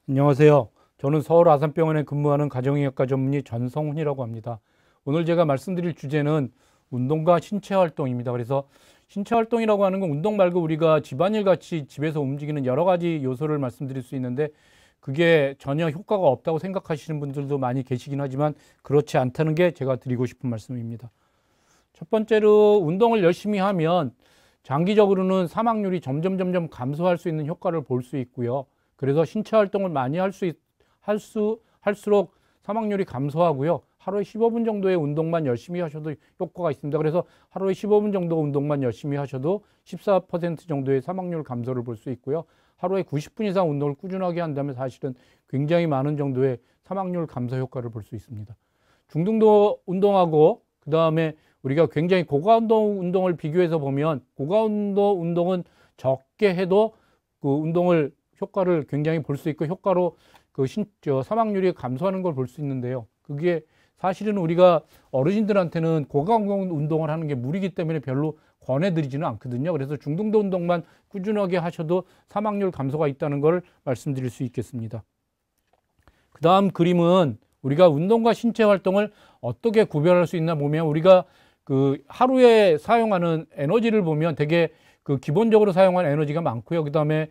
안녕하세요. 저는 서울 아산병원에 근무하는 가정의학과 전문의 전성훈이라고 합니다. 오늘 제가 말씀드릴 주제는 운동과 신체활동입니다. 그래서 신체활동이라고 하는 건 운동 말고 우리가 집안일 같이 집에서 움직이는 여러 가지 요소를 말씀드릴 수 있는데, 그게 전혀 효과가 없다고 생각하시는 분들도 많이 계시긴 하지만 그렇지 않다는 게 제가 드리고 싶은 말씀입니다. 첫 번째로, 운동을 열심히 하면 장기적으로는 사망률이 점점 감소할 수 있는 효과를 볼 수 있고요. 그래서 신체 활동을 많이 할수록 사망률이 감소하고요. 하루에 15분 정도의 운동만 열심히 하셔도 효과가 있습니다. 그래서 하루에 15분 정도 운동만 열심히 하셔도 14% 정도의 사망률 감소를 볼 수 있고요. 하루에 90분 이상 운동을 꾸준하게 한다면 사실은 굉장히 많은 정도의 사망률 감소 효과를 볼 수 있습니다. 중등도 운동하고 그 다음에 우리가 굉장히 고강도 운동을 비교해서 보면, 고강도 운동은 적게 해도 그 운동을 효과를 굉장히 볼 수 있고, 효과로 그 사망률이 감소하는 걸 볼 수 있는데요. 그게 사실은 우리가 어르신들한테는 고강도 운동을 하는 게 무리기 때문에 별로 권해드리지는 않거든요. 그래서 중등도 운동만 꾸준하게 하셔도 사망률 감소가 있다는 걸 말씀드릴 수 있겠습니다. 그 다음 그림은 우리가 운동과 신체 활동을 어떻게 구별할 수 있나 보면, 우리가 그 하루에 사용하는 에너지를 보면 되게 그 기본적으로 사용하는 에너지가 많고요. 그 다음에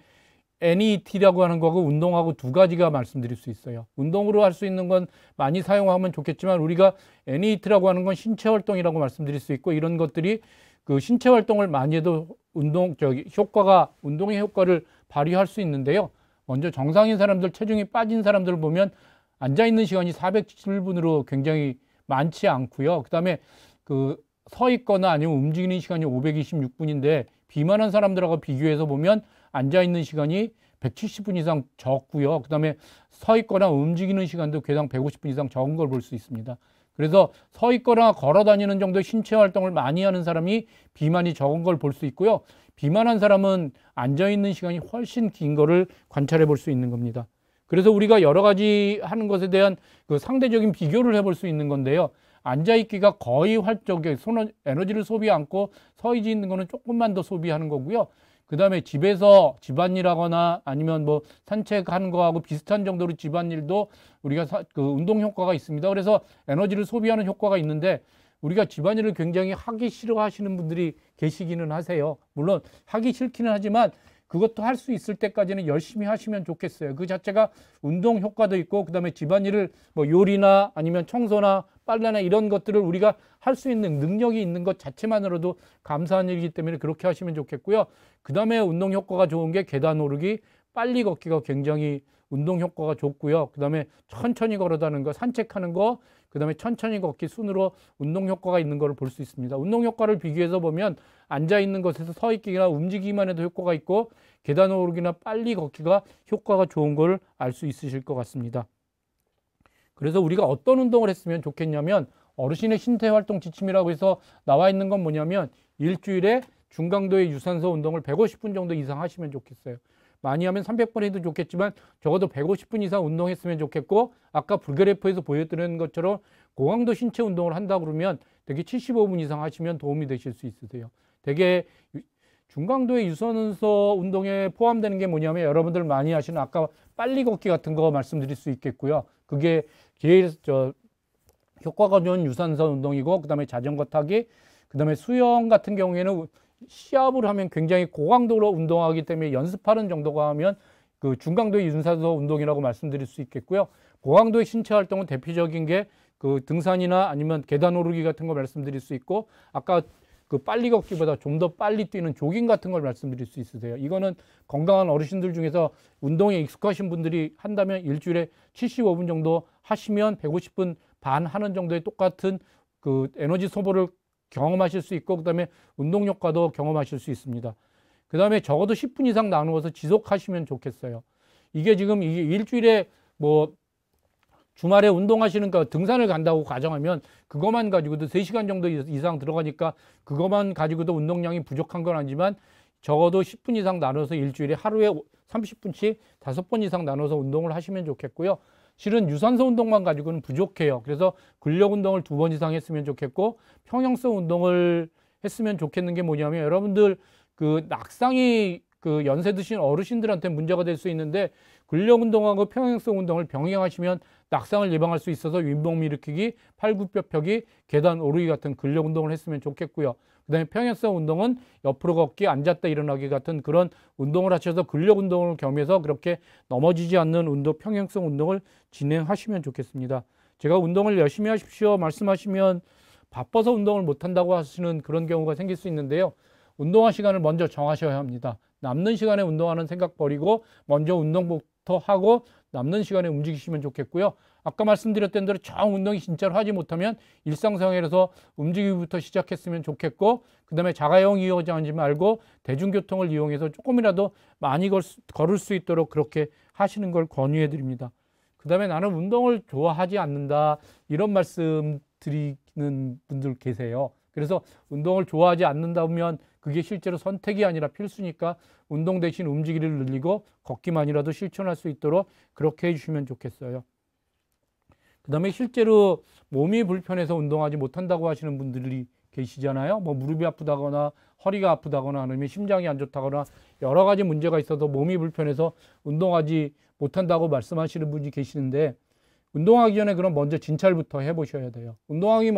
NET라고 하는 거하고 운동하고 두 가지가 말씀드릴 수 있어요. 운동으로 할 수 있는 건 많이 사용하면 좋겠지만, 우리가 NET라고 하는 건 신체 활동이라고 말씀드릴 수 있고, 이런 것들이 그 신체 활동을 많이 해도 운동의 효과를 발휘할 수 있는데요. 먼저 정상인 사람들, 체중이 빠진 사람들을 보면 앉아 있는 시간이 407분으로 굉장히 많지 않고요. 그 다음에 서 있거나 아니면 움직이는 시간이 526분인데, 비만한 사람들하고 비교해서 보면 앉아 있는 시간이 170분 이상 적고요. 그 다음에 서 있거나 움직이는 시간도 괴당 150분 이상 적은 걸 볼 수 있습니다. 그래서 서 있거나 걸어 다니는 정도의 신체 활동을 많이 하는 사람이 비만이 적은 걸 볼 수 있고요. 비만한 사람은 앉아 있는 시간이 훨씬 긴 거를 관찰해 볼 수 있는 겁니다. 그래서 우리가 여러 가지 하는 것에 대한 그 상대적인 비교를 해볼 수 있는 건데요. 앉아있기가 거의 활적에 에너지를 소비 않고 서 있는 거는 조금만 더 소비하는 거고요. 그 다음에 집에서 집안일 하거나 아니면 뭐 산책하는 거하고 비슷한 정도로 집안일도 우리가 그 운동 효과가 있습니다. 그래서 에너지를 소비하는 효과가 있는데, 우리가 집안일을 굉장히 하기 싫어하시는 분들이 계시기는 하세요. 물론 하기 싫기는 하지만 그것도 할 수 있을 때까지는 열심히 하시면 좋겠어요. 그 자체가 운동 효과도 있고, 그 다음에 집안일을 뭐 요리나 아니면 청소나 빨래나 이런 것들을 우리가 할 수 있는 능력이 있는 것 자체만으로도 감사한 일이기 때문에 그렇게 하시면 좋겠고요. 그 다음에 운동 효과가 좋은 게 계단 오르기, 빨리 걷기가 굉장히 운동 효과가 좋고요. 그 다음에 천천히 걸어 다니는 거, 산책하는 거, 그 다음에 천천히 걷기 순으로 운동 효과가 있는 것을 볼 수 있습니다. 운동 효과를 비교해서 보면 앉아 있는 것에서 서 있기나 움직이기만 해도 효과가 있고, 계단 오르기나 빨리 걷기가 효과가 좋은 걸 알 수 있으실 것 같습니다. 그래서 우리가 어떤 운동을 했으면 좋겠냐면, 어르신의 신체활동 지침이라고 해서 나와 있는 건 뭐냐면, 일주일에 중강도의 유산소 운동을 150분 정도 이상 하시면 좋겠어요. 많이 하면 300번 해도 좋겠지만 적어도 150분 이상 운동했으면 좋겠고, 아까 불그래프에서 보여드린 것처럼 고강도 신체 운동을 한다 그러면 되게 75분 이상 하시면 도움이 되실 수 있으세요. 되게 중강도의 유산소 운동에 포함되는 게 뭐냐면, 여러분들 많이 하시는 아까 빨리 걷기 같은 거 말씀드릴 수 있겠고요. 그게 제일 효과가 좋은 유산소 운동이고, 그 다음에 자전거 타기, 그 다음에 수영 같은 경우에는 시합을 하면 굉장히 고강도로 운동하기 때문에 연습하는 정도가 하면 그 중강도의 유산소 운동이라고 말씀드릴 수 있겠고요. 고강도의 신체 활동은 대표적인 게 그 등산이나 아니면 계단 오르기 같은 거 말씀드릴 수 있고, 아까 그 빨리 걷기보다 좀 더 빨리 뛰는 조깅 같은 걸 말씀드릴 수 있으세요. 이거는 건강한 어르신들 중에서 운동에 익숙하신 분들이 한다면 일주일에 75분 정도 하시면 150분 반 하는 정도의 똑같은 그 에너지 소모를 경험하실 수 있고, 그 다음에 운동 효과도 경험하실 수 있습니다. 그 다음에 적어도 10분 이상 나누어서 지속하시면 좋겠어요. 이게 지금 이게 일주일에 뭐 주말에 운동하시는 거 등산을 간다고 가정하면 그것만 가지고도 3시간 정도 이상 들어가니까 그것만 가지고도 운동량이 부족한 건 아니지만, 적어도 10분 이상 나눠서 일주일에 하루에 30분씩 5번 이상 나눠서 운동을 하시면 좋겠고요. 실은 유산소 운동만 가지고는 부족해요. 그래서 근력 운동을 2번 이상 했으면 좋겠고, 평형성 운동을 했으면 좋겠는 게 뭐냐면, 여러분들 그 낙상이 그 연세 드신 어르신들한테 문제가 될 수 있는데 근력 운동하고 평행성 운동을 병행하시면 낙상을 예방할 수 있어서 윗몸 일으키기, 팔굽혀 펴기, 계단 오르기 같은 근력 운동을 했으면 좋겠고요. 그다음에 평행성 운동은 옆으로 걷기, 앉았다 일어나기 같은 그런 운동을 하셔서 근력 운동을 겸해서 그렇게 넘어지지 않는 운동, 평행성 운동을 진행하시면 좋겠습니다. 제가 운동을 열심히 하십시오 말씀하시면 바빠서 운동을 못한다고 하시는 그런 경우가 생길 수 있는데요. 운동할 시간을 먼저 정하셔야 합니다. 남는 시간에 운동하는 생각 버리고 먼저 운동부터 하고 남는 시간에 움직이시면 좋겠고요. 아까 말씀드렸던 대로 정 운동이 진짜로 하지 못하면 일상생활에서 움직이기부터 시작했으면 좋겠고, 그 다음에 자가용 이용하지 말고 대중교통을 이용해서 조금이라도 많이 걸을 수 있도록 그렇게 하시는 걸 권유해 드립니다. 그 다음에 나는 운동을 좋아하지 않는다 이런 말씀 드리는 분들 계세요. 그래서 운동을 좋아하지 않는다면 그게 실제로 선택이 아니라 필수니까 운동 대신 움직이기를 늘리고 걷기만이라도 실천할 수 있도록 그렇게 해주시면 좋겠어요. 그 다음에 실제로 몸이 불편해서 운동하지 못한다고 하시는 분들이 계시잖아요. 뭐 무릎이 아프다거나 허리가 아프다거나 아니면 심장이 안 좋다거나 여러 가지 문제가 있어서 몸이 불편해서 운동하지 못한다고 말씀하시는 분이 계시는데, 운동하기 전에 그럼 먼저 진찰부터 해보셔야 돼요. 운동하기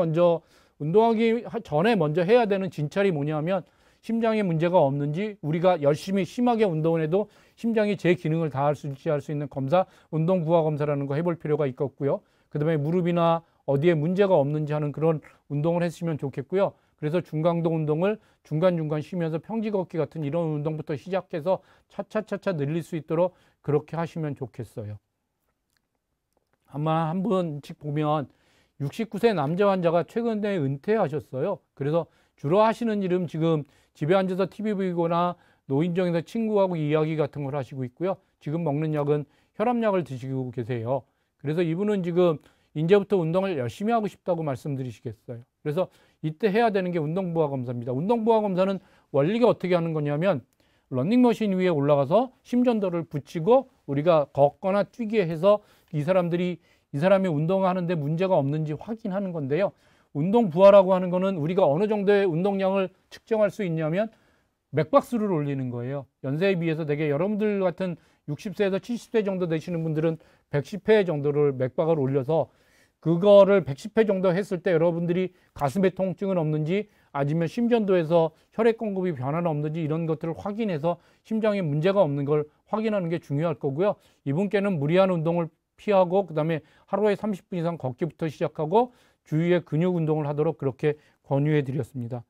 전에 먼저 해야 되는 진찰이 뭐냐면 심장에 문제가 없는지, 우리가 열심히 심하게 운동을 해도 심장이 제 기능을 다할 수 있는 검사, 운동 부하 검사라는 거 해볼 필요가 있겠고요. 그 다음에 무릎이나 어디에 문제가 없는지 하는 그런 운동을 했으면 좋겠고요. 그래서 중강도 운동을 중간중간 쉬면서 평지 걷기 같은 이런 운동부터 시작해서 차차차차 늘릴 수 있도록 그렇게 하시면 좋겠어요. 아마 한 번씩 보면 69세 남자 환자가 최근에 은퇴하셨어요. 그래서 주로 하시는 일은 지금 집에 앉아서 TV 보거나 노인정에서 친구하고 이야기 같은 걸 하시고 있고요. 지금 먹는 약은 혈압약을 드시고 계세요. 그래서 이분은 지금 이제부터 운동을 열심히 하고 싶다고 말씀드리시겠어요. 그래서 이때 해야 되는 게 운동부하 검사입니다. 운동부하 검사는 원리가 어떻게 하는 거냐면 러닝머신 위에 올라가서 심전도를 붙이고 우리가 걷거나 뛰게 해서 이 사람이 운동하는데 문제가 없는지 확인하는 건데요. 운동부하라고 하는 거는 우리가 어느 정도의 운동량을 측정할 수 있냐면 맥박수를 올리는 거예요. 연세에 비해서 되게 여러분들 같은 60세에서 70세 정도 되시는 분들은 110회 정도를 맥박을 올려서 그거를 110회 정도 했을 때 여러분들이 가슴에 통증은 없는지 아니면 심전도에서 혈액 공급이 변화는 없는지 이런 것들을 확인해서 심장에 문제가 없는 걸 확인하는 게 중요할 거고요. 이분께는 무리한 운동을 피하고 그다음에 하루에 30분 이상 걷기부터 시작하고 주위에 근육 운동을 하도록 그렇게 권유해 드렸습니다.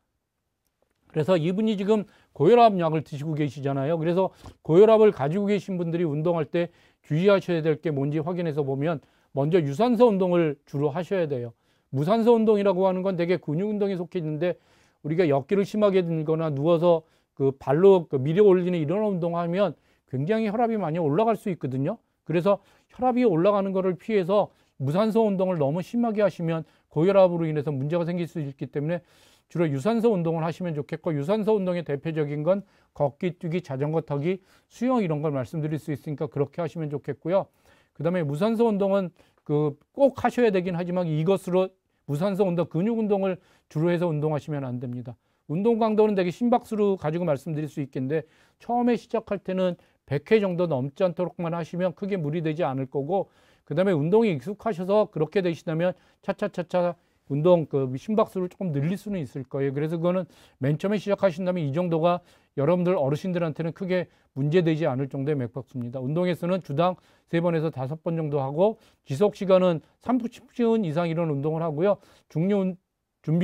그래서 이분이 지금 고혈압 약을 드시고 계시잖아요. 그래서 고혈압을 가지고 계신 분들이 운동할 때 주의하셔야 될 게 뭔지 확인해서 보면 먼저 유산소 운동을 주로 하셔야 돼요. 무산소 운동이라고 하는 건 되게 근육 운동에 속해 있는데 우리가 역기를 심하게 들거나 누워서 그 발로 밀어 올리는 이런 운동하면 굉장히 혈압이 많이 올라갈 수 있거든요. 그래서 혈압이 올라가는 것을 피해서 무산소 운동을 너무 심하게 하시면 고혈압으로 인해서 문제가 생길 수 있기 때문에 주로 유산소 운동을 하시면 좋겠고, 유산소 운동의 대표적인 건 걷기, 뛰기, 자전거 타기, 수영 이런 걸 말씀드릴 수 있으니까 그렇게 하시면 좋겠고요. 그 다음에 무산소 운동은 꼭 하셔야 되긴 하지만 이것으로 무산소 운동, 근육 운동을 주로 해서 운동하시면 안 됩니다. 운동 강도는 되게 심박수로 가지고 말씀드릴 수 있겠는데 처음에 시작할 때는 100회 정도 넘지 않도록만 하시면 크게 무리되지 않을 거고, 그 다음에 운동이 익숙하셔서 그렇게 되시다면 차차차차 운동 심박수를 조금 늘릴 수는 있을 거예요. 그래서 그거는 맨 처음에 시작하신다면 이 정도가 여러분들 어르신들한테는 크게 문제되지 않을 정도의 맥박수입니다. 운동에서는 주당 3번에서 5번 정도 하고 지속 시간은 30분 이상 이런 운동을 하고요. 준비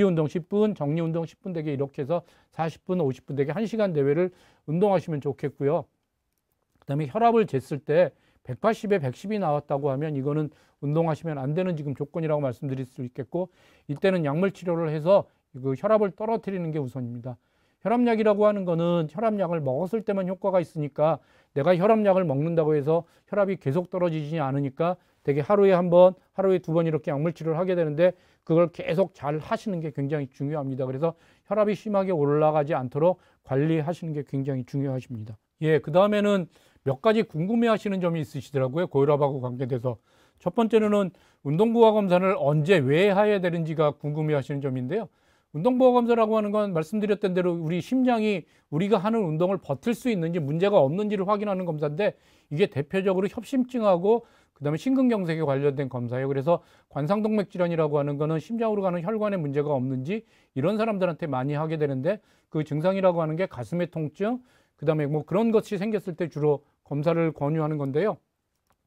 운동 10분, 정리 운동 10분 되게 이렇게 해서 40분, 50분 되게 1시간 내외를 운동하시면 좋겠고요. 그다음에 혈압을 쟀을 때 180에 110이 나왔다고 하면 이거는 운동하시면 안 되는 지금 조건이라고 말씀드릴 수 있겠고, 이때는 약물 치료를 해서 그 혈압을 떨어뜨리는 게 우선입니다. 혈압약이라고 하는 거는 혈압약을 먹었을 때만 효과가 있으니까 내가 혈압약을 먹는다고 해서 혈압이 계속 떨어지지 않으니까 되게 하루에 한 번, 하루에 2번 이렇게 약물 치료를 하게 되는데 그걸 계속 잘 하시는 게 굉장히 중요합니다. 그래서 혈압이 심하게 올라가지 않도록 관리하시는 게 굉장히 중요하십니다. 예, 그 다음에는 몇 가지 궁금해 하시는 점이 있으시더라고요. 고혈압하고 관계돼서. 첫 번째는 운동부하 검사를 언제 왜 해야 되는지가 궁금해 하시는 점인데요. 운동보호검사라고 하는 건 말씀드렸던 대로 우리 심장이 우리가 하는 운동을 버틸 수 있는지 문제가 없는지를 확인하는 검사인데 이게 대표적으로 협심증하고 그다음에 심근경색에 관련된 검사예요. 그래서 관상동맥 질환이라고 하는 거는 심장으로 가는 혈관에 문제가 없는지 이런 사람들한테 많이 하게 되는데 그 증상이라고 하는 게 가슴의 통증, 그다음에 뭐 그런 것이 생겼을 때 주로 검사를 권유하는 건데요.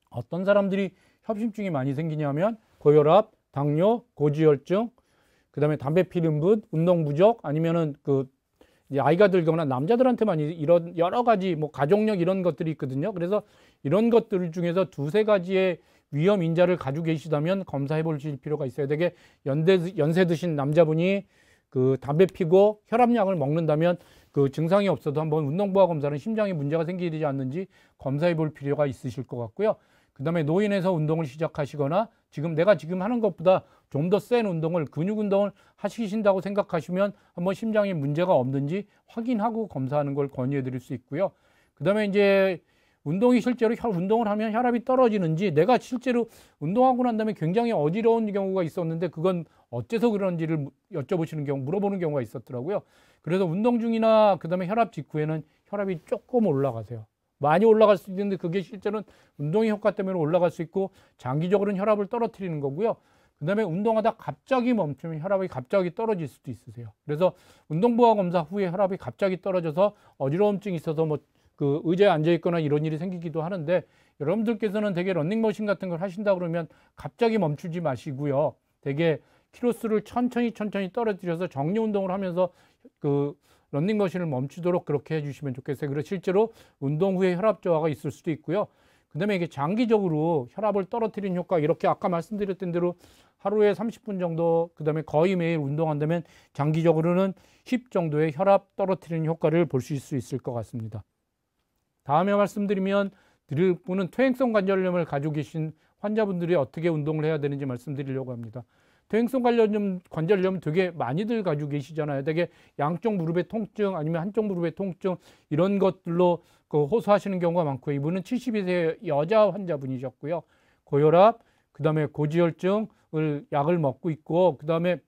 어떤 사람들이 협심증이 많이 생기냐면 고혈압, 당뇨, 고지혈증, 그다음에 담배 피는 분, 운동 부족, 아니면은 이제 아이가 들거나 남자들한테 많이 이런 여러 가지 뭐 가족력 이런 것들이 있거든요. 그래서 이런 것들 중에서 두세 가지의 위험 인자를 가지고 계시다면 검사해 보실 필요가 있어요. 되게 연세 드신 남자분이 그 담배 피고 혈압약을 먹는다면 그 증상이 없어도 한번 운동보호 검사는 심장에 문제가 생기지 않는지 검사해 볼 필요가 있으실 것 같고요. 그 다음에 노인에서 운동을 시작하시거나 내가 지금 하는 것보다 좀 더 센 운동을, 근육 운동을 하시신다고 생각하시면 한번 심장에 문제가 없는지 확인하고 검사하는 걸 권유해 드릴 수 있고요. 그 다음에 이제 운동이 실제로 운동을 하면 혈압이 떨어지는지, 내가 실제로 운동하고 난 다음에 굉장히 어지러운 경우가 있었는데 그건 어째서 그런지를 물어보는 경우가 있었더라고요. 그래서 운동 중이나 그 다음에 혈압 직후에는 혈압이 조금 올라가세요. 많이 올라갈 수 있는데 그게 실제로는 운동의 효과 때문에 올라갈 수 있고 장기적으로는 혈압을 떨어뜨리는 거고요. 그 다음에 운동하다 갑자기 멈추면 혈압이 갑자기 떨어질 수도 있으세요. 그래서 운동보호 검사 후에 혈압이 갑자기 떨어져서 어지러움증이 있어서 뭐 그 의자에 앉아 있거나 이런 일이 생기기도 하는데, 여러분들께서는 되게 런닝머신 같은 걸 하신다 그러면 갑자기 멈추지 마시고요. 되게 키로수를 천천히 떨어뜨려서 정리 운동을 하면서 그 런닝머신을 멈추도록 그렇게 해주시면 좋겠어요. 그래서 실제로 운동 후에 혈압 저하가 있을 수도 있고요. 그 다음에 이게 장기적으로 혈압을 떨어뜨리는 효과, 이렇게 아까 말씀드렸던 대로 하루에 30분 정도, 그 다음에 거의 매일 운동한다면 장기적으로는 10 정도의 혈압 떨어뜨리는 효과를 볼 수 있을 것 같습니다. 다음에 드릴 분은 퇴행성 관절염을 가지고 계신 환자분들이 어떻게 운동을 해야 되는지 말씀드리려고 합니다. 퇴행성 관절염 되게 많이들 가지고 계시잖아요. 되게 양쪽 무릎의 통증 아니면 한쪽 무릎의 통증 이런 것들로 호소하시는 경우가 많고요. 이분은 72세 여자 환자분이셨고요. 고혈압, 그 다음에 고지혈증을 약을 먹고 있고, 그 다음에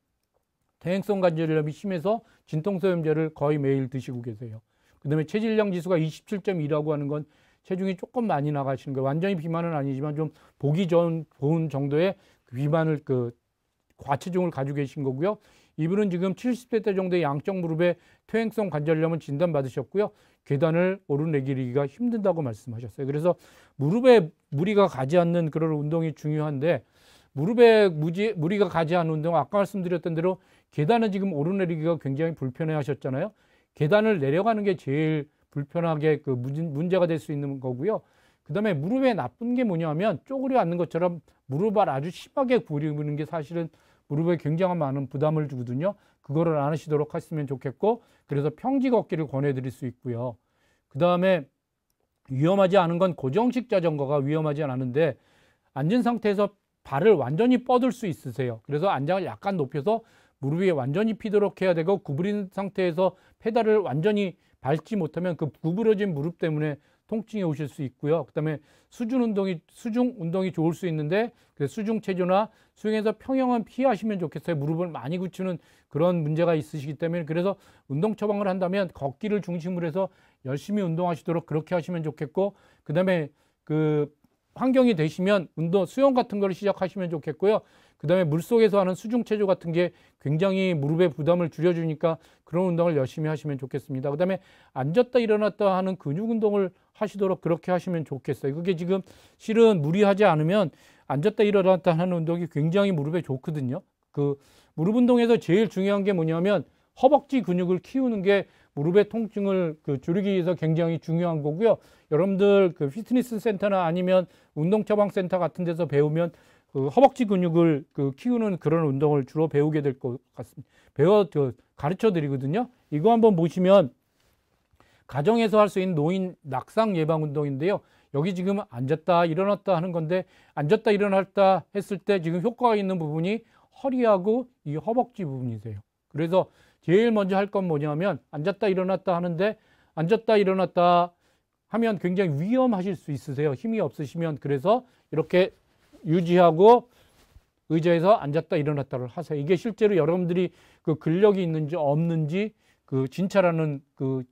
퇴행성 관절염이 심해서 진통소염제를 거의 매일 드시고 계세요. 그 다음에 체질량 지수가 27.2라고 하는 건 체중이 조금 많이 나가시는 거예요. 완전히 비만은 아니지만 좀 보기 좋은 정도의 비만을 과체중을 가지고 계신 거고요. 이분은 지금 70대 때 정도의 양쪽 무릎에 퇴행성 관절염을 진단받으셨고요. 계단을 오르내리기가 힘든다고 말씀하셨어요. 그래서 무릎에 무리가 가지 않는 그런 운동이 중요한데, 무릎에 무리가 가지 않는 운동, 아까 말씀드렸던 대로 계단은 지금 오르내리기가 굉장히 불편해 하셨잖아요. 계단을 내려가는 게 제일 불편하게 문제가 될 수 있는 거고요. 그 다음에 무릎에 나쁜 게 뭐냐면 쪼그려 앉는 것처럼 무릎을 아주 심하게 구부리는 게 사실은 무릎에 굉장히 많은 부담을 주거든요. 그거를 안 하시도록 하시면 좋겠고, 그래서 평지 걷기를 권해드릴 수 있고요. 그 다음에 위험하지 않은 건 고정식 자전거가 위험하지 않은데, 앉은 상태에서 발을 완전히 뻗을 수 있으세요. 그래서 안장을 약간 높여서 무릎 위에 완전히 피도록 해야 되고, 구부린 상태에서 페달을 완전히 밟지 못하면 그 구부러진 무릎 때문에 통증이 오실 수 있고요. 그 다음에 수중 운동이 좋을 수 있는데, 수중 체조나 수영에서 평형은 피하시면 좋겠어요. 무릎을 많이 굳히는 그런 문제가 있으시기 때문에. 그래서 운동 처방을 한다면 걷기를 중심으로 해서 열심히 운동하시도록 그렇게 하시면 좋겠고, 그 다음에 환경이 되시면 수영 같은 걸 시작하시면 좋겠고요. 그 다음에 물속에서 하는 수중 체조 같은 게 굉장히 무릎의 부담을 줄여주니까 그런 운동을 열심히 하시면 좋겠습니다. 그 다음에 앉았다 일어났다 하는 근육 운동을 하시도록 그렇게 하시면 좋겠어요. 그게 지금 실은 무리하지 않으면 앉았다 일어났다 하는 운동이 굉장히 무릎에 좋거든요. 무릎 운동에서 제일 중요한 게 뭐냐면 허벅지 근육을 키우는 게 무릎의 통증을 줄이기 위해서 굉장히 중요한 거고요. 여러분들 피트니스 센터나 아니면 운동 처방 센터 같은 데서 배우면 허벅지 근육을 키우는 그런 운동을 주로 배우게 될 것 같습니다. 가르쳐 드리거든요. 이거 한번 보시면 가정에서 할 수 있는 노인 낙상 예방 운동인데요. 여기 지금 앉았다 일어났다 하는 건데, 앉았다 일어났다 했을 때 지금 효과가 있는 부분이 허리하고 이 허벅지 부분이세요. 그래서 제일 먼저 할 건 뭐냐면 앉았다 일어났다 하는데, 앉았다 일어났다 하면 굉장히 위험하실 수 있으세요. 힘이 없으시면. 그래서 이렇게 유지하고 의자에서 앉았다 일어났다를 하세요. 이게 실제로 여러분들이 그 근력이 있는지 없는지 그 진찰하는 그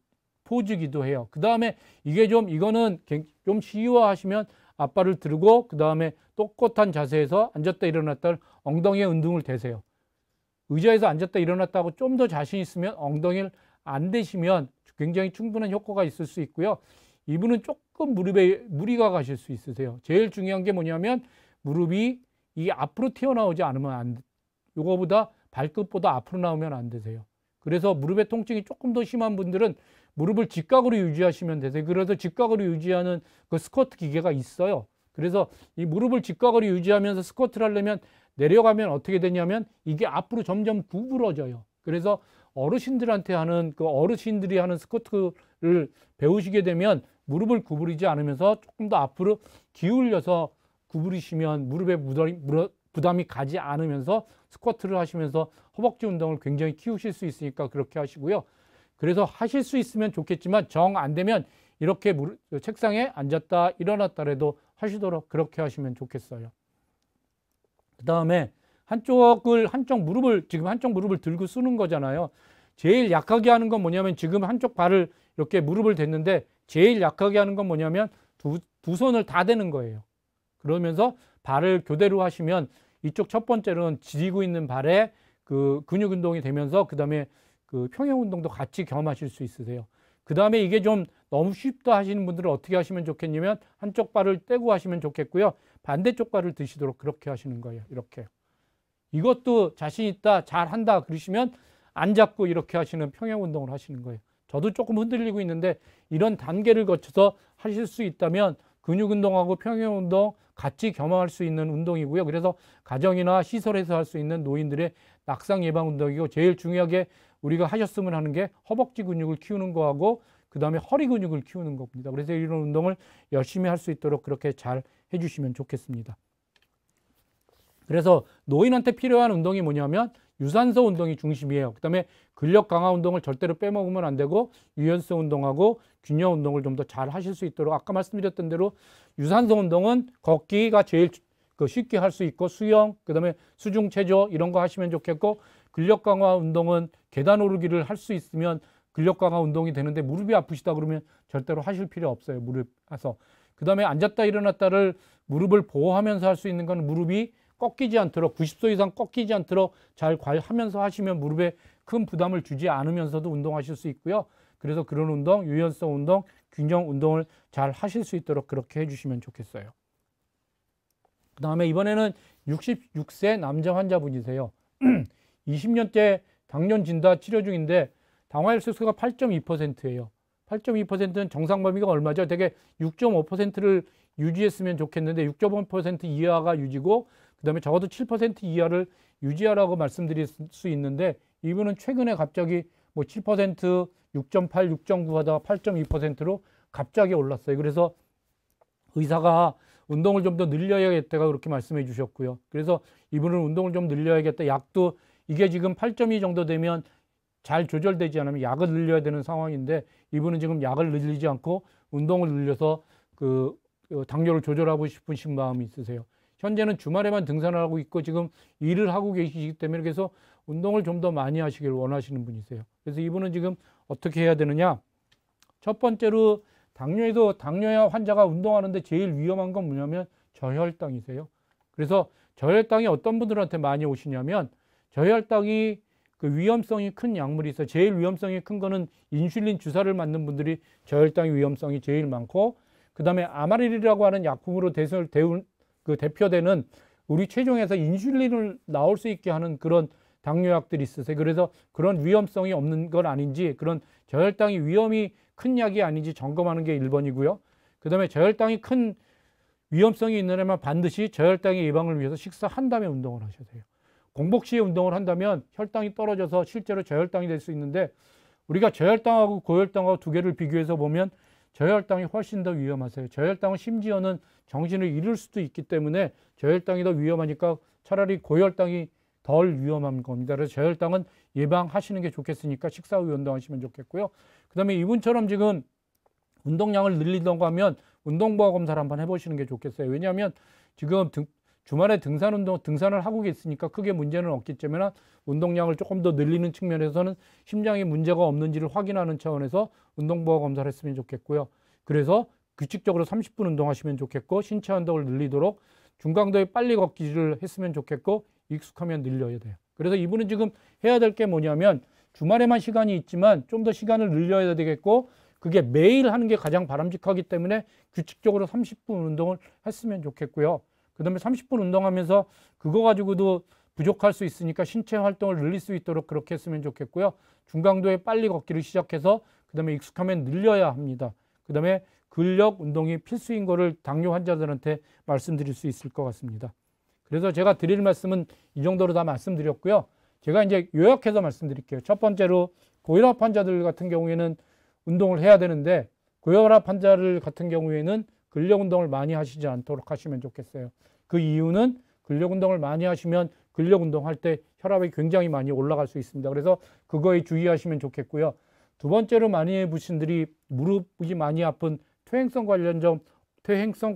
포즈기도 해요. 그 다음에 이게 이거는 좀 시유화하시면 앞발을 들고 그 다음에 똑같은 자세에서 앉았다 일어났다 엉덩이에 운동을 대세요. 의자에서 앉았다 일어났다고 좀 더 자신 있으면 엉덩이를 안 대시면 굉장히 충분한 효과가 있을 수 있고요. 이분은 조금 무릎에 무리가 가실 수 있으세요. 제일 중요한 게 뭐냐면 무릎이 이 앞으로 튀어나오지 않으면 안 돼. 요거보다 발끝보다 앞으로 나오면 안 되세요. 그래서 무릎의 통증이 조금 더 심한 분들은 무릎을 직각으로 유지하시면 되세요. 그래서 직각으로 유지하는 그 스쿼트 기계가 있어요. 그래서 이 무릎을 직각으로 유지하면서 스쿼트를 하려면 내려가면 어떻게 되냐면 이게 앞으로 점점 구부러져요. 그래서 어르신들한테 하는 그 어르신들이 하는 스쿼트를 배우시게 되면 무릎을 구부리지 않으면서 조금 더 앞으로 기울여서 구부리시면 무릎에 부담이 가지 않으면서 스쿼트를 하시면서 허벅지 운동을 굉장히 키우실 수 있으니까 그렇게 하시고요. 그래서 하실 수 있으면 좋겠지만 정 안 되면 이렇게 책상에 앉았다 일어났다라도 하시도록 그렇게 하시면 좋겠어요. 그 다음에 한쪽 무릎을 지금 한쪽 무릎을 들고 쓰는 거잖아요. 제일 약하게 하는 건 뭐냐면 지금 한쪽 발을 이렇게 무릎을 댔는데 제일 약하게 하는 건 뭐냐면 두 손을 다 대는 거예요. 그러면서 발을 교대로 하시면 이쪽 첫 번째로는 지지고 있는 발에 그 근육 운동이 되면서 그 다음에 그 평형 운동도 같이 겸하실 수 있으세요. 그 다음에 이게 좀 너무 쉽다 하시는 분들은 어떻게 하시면 좋겠냐면 한쪽 발을 떼고 하시면 좋겠고요. 반대쪽 발을 드시도록 그렇게 하시는 거예요. 이렇게. 이것도 자신 있다, 잘한다 그러시면 안 잡고 이렇게 하시는 평형 운동을 하시는 거예요. 저도 조금 흔들리고 있는데 이런 단계를 거쳐서 하실 수 있다면 근육 운동하고 평형 운동 같이 겸할 수 있는 운동이고요. 그래서 가정이나 시설에서 할 수 있는 노인들의 낙상 예방 운동이고 제일 중요하게 우리가 하셨으면 하는 게 허벅지 근육을 키우는 거하고 그 다음에 허리 근육을 키우는 겁니다. 그래서 이런 운동을 열심히 할 수 있도록 그렇게 잘 해주시면 좋겠습니다. 그래서 노인한테 필요한 운동이 뭐냐면 유산소 운동이 중심이에요. 그 다음에 근력 강화 운동을 절대로 빼먹으면 안 되고 유연성 운동하고 균형 운동을 좀 더 잘 하실 수 있도록 아까 말씀드렸던 대로 유산소 운동은 걷기가 제일 쉽게 할 수 있고 수영, 그 다음에 수중 체조 이런 거 하시면 좋겠고 근력 강화 운동은 계단 오르기를 할 수 있으면 근력 강화 운동이 되는데 무릎이 아프시다 그러면 절대로 하실 필요 없어요. 무릎 와서. 그 다음에 앉았다 일어났다를 무릎을 보호하면서 할 수 있는 건 무릎이 꺾이지 않도록 90도 이상 꺾이지 않도록 잘 하면서 하시면 무릎에 큰 부담을 주지 않으면서도 운동하실 수 있고요. 그래서 그런 운동, 유연성 운동, 균형 운동을 잘 하실 수 있도록 그렇게 해주시면 좋겠어요. 그 다음에 이번에는 66세 남자 환자분이세요. 20년째 당뇨 진단 치료 중인데 당화혈색소가 8.2%예요. 8.2%는 정상 범위가 얼마죠? 되게 6.5%를 유지했으면 좋겠는데 6.5% 이하가 유지고 그 다음에 적어도 7% 이하를 유지하라고 말씀드릴 수 있는데 이분은 최근에 갑자기 뭐 7%, 6.8, 6.9 하다가 8.2%로 갑자기 올랐어요. 그래서 의사가 운동을 좀 더 늘려야겠다가 그렇게 말씀해 주셨고요. 그래서 이분은 운동을 좀 늘려야겠다. 약도 이게 지금 8.2 정도 되면 잘 조절되지 않으면 약을 늘려야 되는 상황인데 이분은 지금 약을 늘리지 않고 운동을 늘려서 그 당뇨를 조절하고 싶으신 마음이 있으세요. 현재는 주말에만 등산을 하고 있고 지금 일을 하고 계시기 때문에 그래서 운동을 좀 더 많이 하시길 원하시는 분이세요. 그래서 이분은 지금 어떻게 해야 되느냐? 첫 번째로 당뇨 환자가 운동하는데 제일 위험한 건 뭐냐면 저혈당이세요. 그래서 저혈당이 어떤 분들한테 많이 오시냐면 저혈당이 그 위험성이 큰 약물이 있어요. 제일 위험성이 큰 거는 인슐린 주사를 맞는 분들이 저혈당 위험성이 제일 많고 그 다음에 아마릴이라고 하는 약품으로 대표되는 우리 체중에서 인슐린을 나올 수 있게 하는 그런 당뇨약들이 있으세요. 그래서 그런 위험성이 없는 건 아닌지 그런 저혈당이 위험이 큰 약이 아닌지 점검하는 게 1번이고요. 그 다음에 저혈당이 큰 위험성이 있는 애만 반드시 저혈당의 예방을 위해서 식사한 다음에 운동을 하셔야 돼요. 공복 시에 운동을 한다면 혈당이 떨어져서 실제로 저혈당이 될 수 있는데 우리가 저혈당하고 고혈당하고 두 개를 비교해서 보면 저혈당이 훨씬 더 위험하세요. 저혈당은 심지어는 정신을 잃을 수도 있기 때문에 저혈당이 더 위험하니까 차라리 고혈당이 덜 위험한 겁니다. 그래서 저혈당은 예방하시는 게 좋겠으니까 식사 후에 운동하시면 좋겠고요. 그 다음에 이분처럼 지금 운동량을 늘리던가 하면 운동보아 검사를 한번 해보시는 게 좋겠어요. 왜냐하면 지금 주말에 등산을 하고 있으니까 크게 문제는 없겠지만 운동량을 조금 더 늘리는 측면에서는 심장에 문제가 없는지를 확인하는 차원에서 운동보호 검사를 했으면 좋겠고요. 그래서 규칙적으로 30분 운동하시면 좋겠고, 신체 운동을 늘리도록 중강도의 빨리 걷기를 했으면 좋겠고, 익숙하면 늘려야 돼요. 그래서 이분은 지금 해야 될 게 뭐냐면 주말에만 시간이 있지만 좀 더 시간을 늘려야 되겠고, 그게 매일 하는 게 가장 바람직하기 때문에 규칙적으로 30분 운동을 했으면 좋겠고요. 그 다음에 30분 운동하면서 그거 가지고도 부족할 수 있으니까 신체 활동을 늘릴 수 있도록 그렇게 했으면 좋겠고요. 중강도의 빨리 걷기를 시작해서 그 다음에 익숙하면 늘려야 합니다. 그 다음에 근력 운동이 필수인 거를 당뇨 환자들한테 말씀드릴 수 있을 것 같습니다. 그래서 제가 드릴 말씀은 이 정도로 다 말씀드렸고요. 제가 이제 요약해서 말씀드릴게요. 첫 번째로 고혈압 환자들 같은 경우에는 운동을 해야 되는데, 고혈압 환자들 같은 경우에는 근력 운동을 많이 하시지 않도록 하시면 좋겠어요. 그 이유는 근력 운동을 많이 하시면 근력 운동할 때 혈압이 굉장히 많이 올라갈 수 있습니다. 그래서 그거에 주의하시면 좋겠고요. 두 번째로 많이 분들이 무릎이 많이 아픈 퇴행성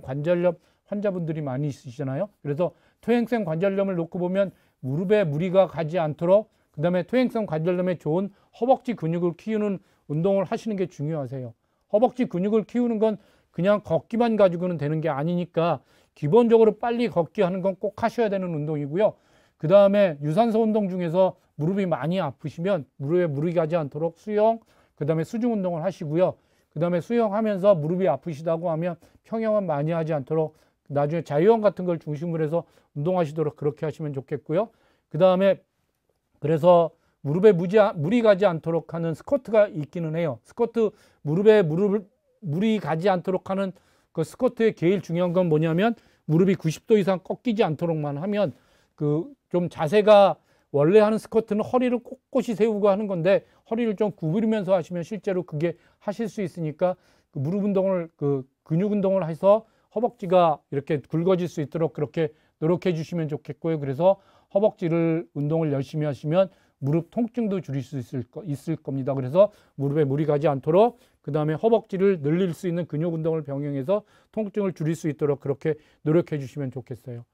관절염 환자분들이 많이 있으시잖아요. 그래서 퇴행성 관절염을 놓고 보면 무릎에 무리가 가지 않도록, 그 다음에 퇴행성 관절염에 좋은 허벅지 근육을 키우는 운동을 하시는 게 중요하세요. 허벅지 근육을 키우는 건 그냥 걷기만 가지고는 되는 게 아니니까 기본적으로 빨리 걷기 하는 건 꼭 하셔야 되는 운동이고요. 그 다음에 유산소 운동 중에서 무릎이 많이 아프시면 무릎에 무리 가지 않도록 수영, 그 다음에 수중 운동을 하시고요. 그 다음에 수영하면서 무릎이 아프시다고 하면 평영은 많이 하지 않도록 나중에 자유형 같은 걸 중심으로 해서 운동하시도록 그렇게 하시면 좋겠고요. 그 다음에 그래서 무릎에 무리 가지 않도록 하는 스쿼트가 있기는 해요. 무릎에 무리 가지 않도록 하는 그 스쿼트의 제일 중요한 건 뭐냐면 무릎이 90도 이상 꺾이지 않도록만 하면, 그 좀 자세가 원래 하는 스쿼트는 허리를 꼿꼿이 세우고 하는 건데 허리를 좀 구부리면서 하시면 실제로 그게 하실 수 있으니까 그 무릎 운동을, 그 근육 운동을 해서 허벅지가 이렇게 굵어질 수 있도록 그렇게 노력해 주시면 좋겠고요. 그래서 허벅지를 운동을 열심히 하시면 무릎 통증도 줄일 수 있을 겁니다. 그래서 무릎에 무리 가지 않도록, 그 다음에 허벅지를 늘릴 수 있는 근육 운동을 병행해서 통증을 줄일 수 있도록 그렇게 노력해 주시면 좋겠어요.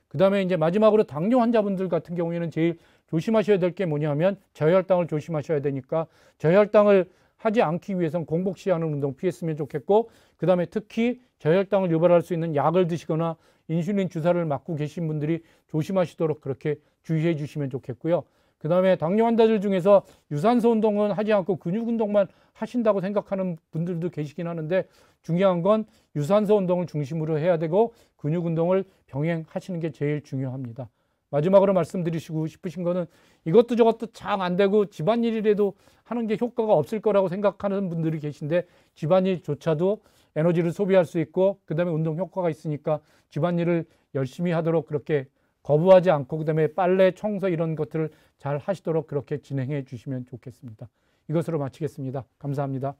그 다음에 이제 마지막으로 당뇨 환자분들 같은 경우에는 제일 조심하셔야 될 게 뭐냐면 저혈당을 조심하셔야 되니까, 저혈당을 하지 않기 위해서는 공복 시하는 운동 피했으면 좋겠고, 그 다음에 특히 저혈당을 유발할 수 있는 약을 드시거나 인슐린 주사를 맞고 계신 분들이 조심하시도록 그렇게 주의해 주시면 좋겠고요. 그 다음에 당뇨 환자들 중에서 유산소 운동은 하지 않고 근육 운동만 하신다고 생각하는 분들도 계시긴 하는데, 중요한 건 유산소 운동을 중심으로 해야 되고 근육 운동을 병행하시는 게 제일 중요합니다. 마지막으로 말씀드리고 싶으신 거는, 이것도 저것도 잘 안 되고 집안일이라도 하는 게 효과가 없을 거라고 생각하는 분들이 계신데, 집안일조차도 에너지를 소비할 수 있고 그 다음에 운동 효과가 있으니까 집안일을 열심히 하도록 그렇게 거부하지 않고, 그 다음에 빨래, 청소 이런 것들을 잘 하시도록 그렇게 진행해 주시면 좋겠습니다. 이것으로 마치겠습니다. 감사합니다.